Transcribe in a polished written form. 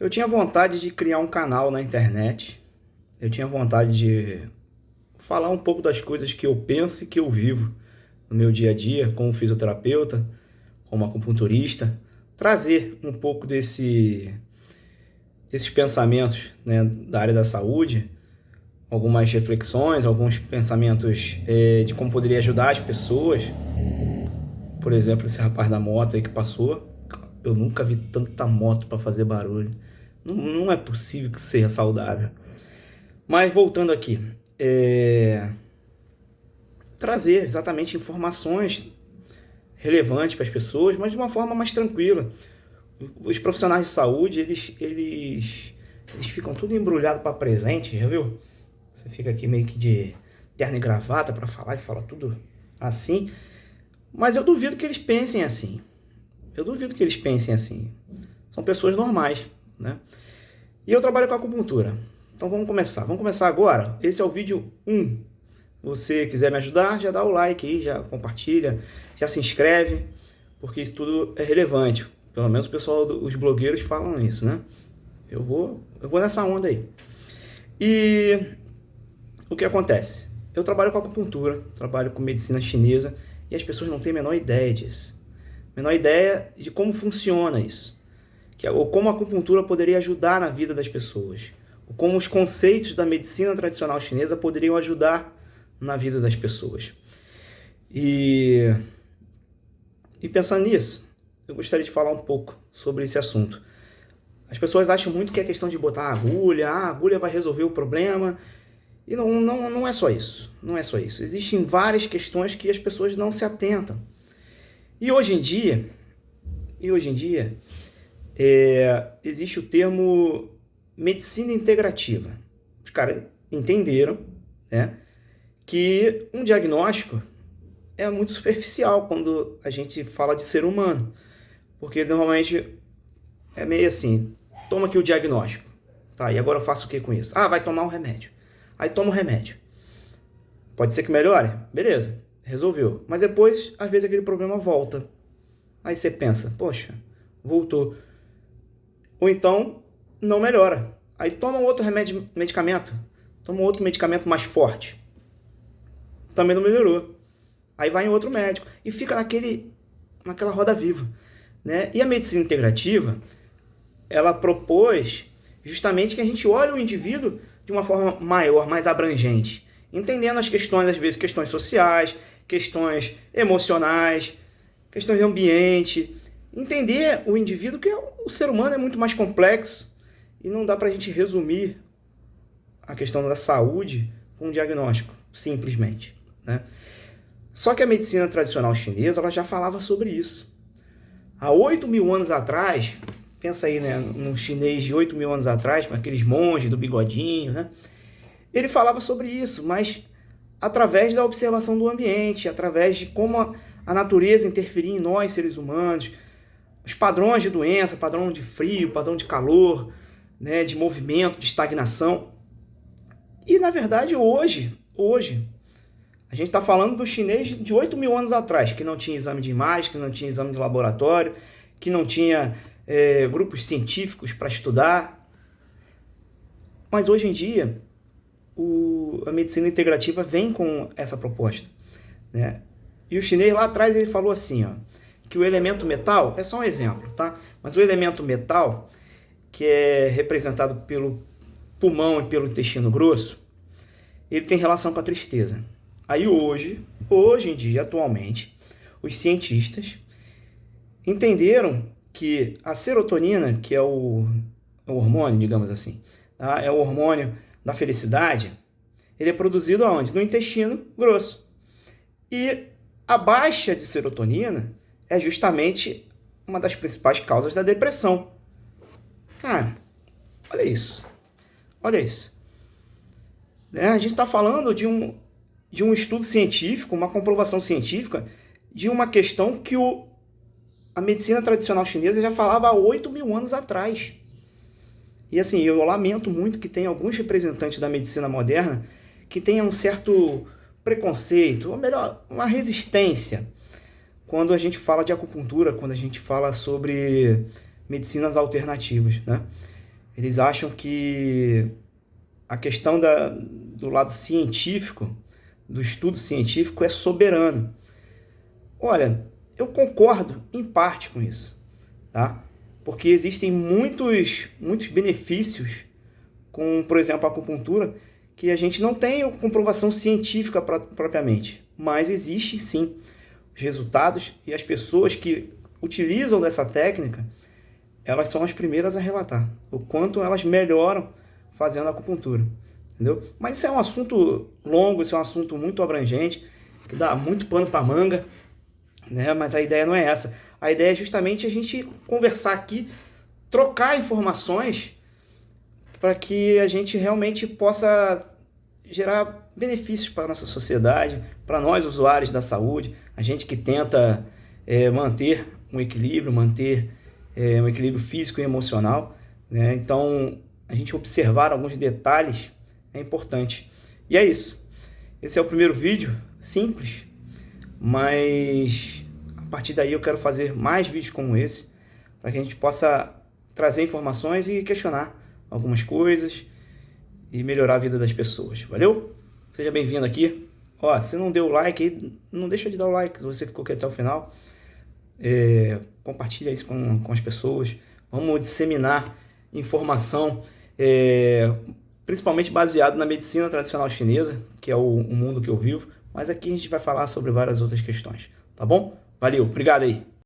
Eu tinha vontade de criar um canal na internet. Eu tinha vontade de falar um pouco das coisas que eu penso e que eu vivo no meu dia a dia, como fisioterapeuta, como acupunturista, trazer um pouco desses pensamentos, né, da área da saúde, algumas reflexões, alguns pensamentos de como poderia ajudar as pessoas. Por exemplo, esse rapaz da moto aí que passou, eu nunca vi tanta moto para fazer barulho. Não é possível que seja saudável. Mas voltando aqui, trazer exatamente informações relevantes para as pessoas, mas de uma forma mais tranquila. Os profissionais de saúde, eles ficam tudo embrulhado para presente, já viu? Você fica aqui meio que de terno e gravata para falar e fala tudo assim. Mas eu duvido que eles pensem assim. Eu duvido que eles pensem assim. São pessoas normais, né? E eu trabalho com acupuntura. Então vamos começar. Vamos começar agora. Esse é o vídeo 1. Se você quiser me ajudar, já dá o like aí, já compartilha, já se inscreve, porque isso tudo é relevante. Pelo menos o pessoal, os blogueiros falam isso, né? Eu vou nessa onda aí. E o que acontece? Eu trabalho com acupuntura, trabalho com medicina chinesa e as pessoas não têm a menor ideia disso. Menor ideia de como funciona isso. Ou como a acupuntura poderia ajudar na vida das pessoas. Ou como os conceitos da medicina tradicional chinesa poderiam ajudar na vida das pessoas. E pensando nisso, eu gostaria de falar um pouco sobre esse assunto. As pessoas acham muito que é questão de botar a agulha vai resolver o problema. E não é só isso. Não é só isso. Existem várias questões que as pessoas não se atentam. E hoje em dia, existe o termo medicina integrativa. Os caras entenderam, né, que um diagnóstico é muito superficial quando a gente fala de ser humano. Porque normalmente é meio assim, toma aqui o diagnóstico. Tá, e agora eu faço o que com isso? Ah, vai tomar um remédio. Aí toma o remédio. Pode ser que melhore? Beleza, resolveu. Mas depois, às vezes, aquele problema volta. Aí você pensa, poxa, voltou. Ou então, não melhora. Aí toma outro medicamento. Toma outro medicamento mais forte. Também não melhorou. Aí vai em outro médico. E fica naquela roda viva, né? E a medicina integrativa, ela propôs justamente que a gente olhe o indivíduo de uma forma maior, mais abrangente. Entendendo as questões, às vezes, questões sociais, questões emocionais, questões de ambiente. Entender o indivíduo, que o ser humano é muito mais complexo e não dá para a gente resumir a questão da saúde com um diagnóstico, simplesmente, né? Só que a medicina tradicional chinesa, ela já falava sobre isso. Há 8.000 anos atrás, pensa aí, né, num chinês de 8.000 anos atrás, com aqueles monges do bigodinho, né? Ele falava sobre isso, mas através da observação do ambiente, através de como a natureza interferia em nós, seres humanos, os padrões de doença, padrão de frio, padrão de calor, né, de movimento, de estagnação. E, na verdade, hoje, a gente está falando do chinês de 8.000 anos atrás, que não tinha exame de imagem, que não tinha exame de laboratório, que não tinha grupos científicos para estudar. Mas, hoje em dia, a medicina integrativa vem com essa proposta, né? E o chinês lá atrás ele falou assim, ó, que o elemento metal, é só um exemplo, tá? Mas o elemento metal, que é representado pelo pulmão e pelo intestino grosso, ele tem relação com a tristeza. Aí hoje em dia, atualmente, os cientistas entenderam que a serotonina, que é o hormônio, digamos assim, tá? É o hormônio da felicidade, ele é produzido aonde? No intestino grosso. E a baixa de serotonina é justamente uma das principais causas da depressão. Cara, olha isso. Olha isso. Né? A gente está falando de um estudo científico, uma comprovação científica de uma questão que a medicina tradicional chinesa já falava há 8.000 anos atrás. E assim, eu lamento muito que tem alguns representantes da medicina moderna que tenham um certo preconceito, ou melhor, uma resistência, quando a gente fala de acupuntura, quando a gente fala sobre medicinas alternativas, né? Eles acham que a questão do lado científico, do estudo científico, é soberano. Olha, eu concordo em parte com isso, tá? Porque existem muitos benefícios com, por exemplo, a acupuntura, que a gente não tem comprovação científica propriamente, mas existe sim os resultados, e as pessoas que utilizam dessa técnica, elas são as primeiras a relatar o quanto elas melhoram fazendo acupuntura, entendeu? Mas isso é um assunto longo, isso é um assunto muito abrangente, que dá muito pano para manga, né? Mas a ideia não é essa. A ideia é justamente a gente conversar aqui, trocar informações para que a gente realmente possa gerar benefícios para a nossa sociedade, para nós usuários da saúde, a gente que tenta manter um equilíbrio, um equilíbrio físico e emocional, né? Então, a gente observar alguns detalhes é importante. E é isso. Esse é o primeiro vídeo, simples, mas a partir daí eu quero fazer mais vídeos como esse, para que a gente possa trazer informações e questionar algumas coisas e melhorar a vida das pessoas. Valeu? Seja bem-vindo aqui. Ó, se não deu o like, não deixa de dar o like, se você ficou aqui até o final. Compartilha isso com as pessoas. Vamos disseminar informação, principalmente baseado na medicina tradicional chinesa, que é o mundo que eu vivo. Mas aqui a gente vai falar sobre várias outras questões. Tá bom? Valeu, obrigado aí.